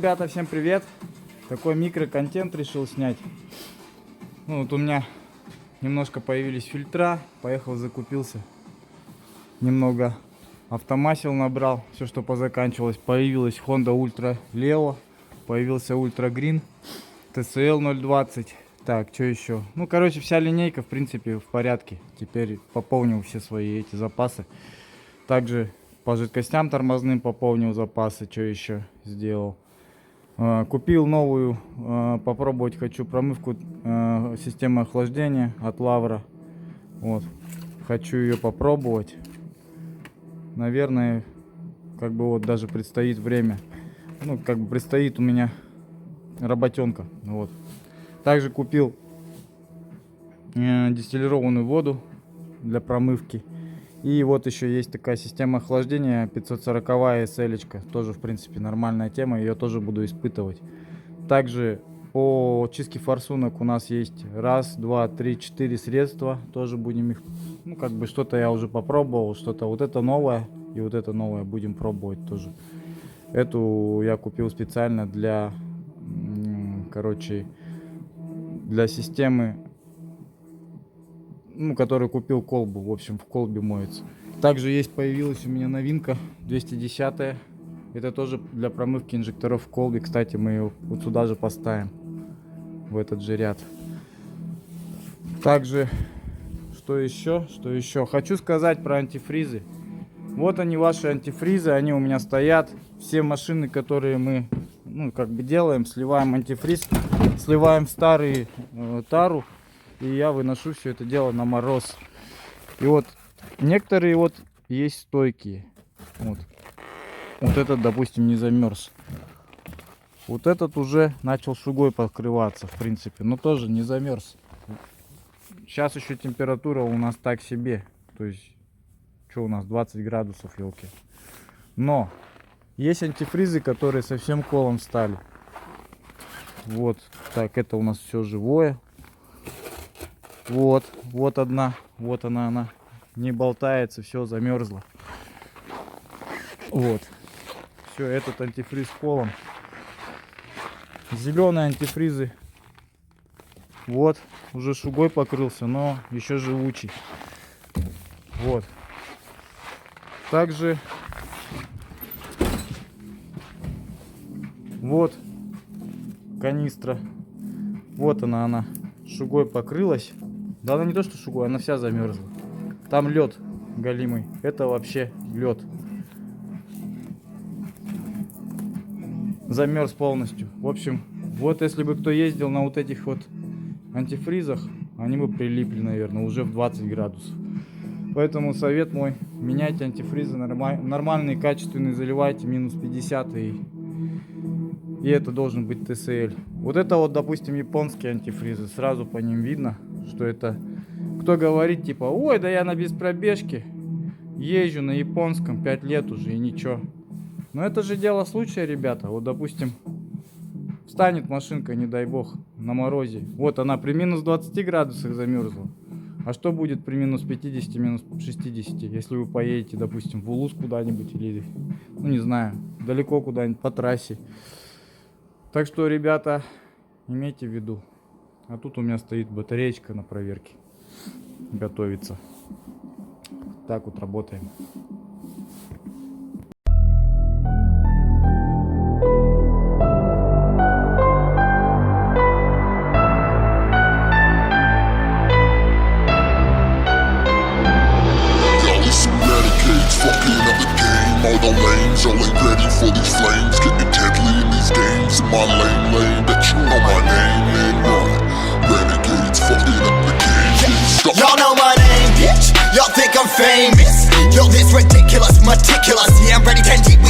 ребята, всем привет! Такой микроконтент решил снять. Ну, вот у меня немножко появились фильтра. Поехал, закупился. Немного автомасел набрал. Все, что позаканчивалось. Появилась Honda Ultra Leo. Появился Ultra Green. TCL 020. Так, что еще? Ну, короче, вся линейка, в принципе, в порядке. Теперь пополнил все свои эти запасы. Также по жидкостям тормозным пополнил запасы. Что еще сделал? Купил новую, попробовать хочу промывку системы охлаждения от Лавра. Вот. Хочу ее попробовать. Наверное, как бы вот даже предстоит время. Ну, как бы предстоит у меня работенка. Вот. Также купил дистиллированную воду для промывки. И вот еще есть такая система охлаждения 540-я SL-очка. Тоже, в принципе, нормальная тема. Ее тоже буду испытывать. Также по чистке форсунок у нас есть 1, 2, 3, 4 средства. Тоже будем их... Ну, как бы что-то я уже попробовал. Что-то вот это новое и вот это новое будем пробовать тоже. Эту я купил специально для... Короче, для системы... Ну, который купил колбу, в общем, в колбе моется. Также есть, появилась у меня новинка 210-я. Это тоже для промывки инжекторов в колбе. Кстати, мы ее вот сюда же поставим, в этот же ряд. Также, что еще? Хочу сказать про антифризы. Вот они, ваши антифризы, они у меня стоят. Все машины, которые мы, ну, как бы делаем, сливаем антифриз, сливаем в старые тару. И я выношу все это дело на мороз. И вот некоторые вот есть стойкие. Вот этот, допустим, не замерз. Вот этот уже начал шугой покрываться, в принципе. Но тоже не замерз. Сейчас еще температура у нас так себе. То есть, что у нас, 20 градусов, елки. Но есть антифризы, которые совсем колом стали. Вот. Так, это у нас все живое. Вот одна, вот она не болтается, все замерзло. Вот, все, этот антифриз колом. Зеленые антифризы, вот, уже шугой покрылся, но еще живучий. Вот. Также вот канистра, вот она шугой покрылась. Да она не то что шугой, она вся замерзла. Там лед галимый. Это вообще лед. Замерз полностью. В общем, вот если бы кто ездил на вот этих вот антифризах, они бы прилипли, наверное, уже в 20 градусов. Поэтому совет мой: меняйте антифризы нормальные, качественные, заливайте минус 50 и это должен быть TCL. Вот это вот, допустим, японские антифризы. Сразу по ним видно, что это... Кто говорит, типа, ой, да я на беспробежке езжу на японском 5 лет уже и ничего. Но это же дело случая, ребята. Вот, допустим, встанет машинка, не дай бог, на морозе. Вот она при минус 20 градусах замерзла. А что будет при минус 50, минус 60, если вы поедете, допустим, в Улус куда-нибудь или, ну не знаю, далеко куда-нибудь по трассе. Так что, ребята, имейте в виду. А тут у меня стоит батареечка на проверке. Готовится. Так вот работаем. All the lanes all ain't ready for these flames. Getting deadly in these games. In my lane, bet you know my name. And renegades fucking up the game. Y'all know my name, bitch. Y'all think I'm famous. Yo, this ridiculous, meticulous. Yeah, I'm ready 10 deep.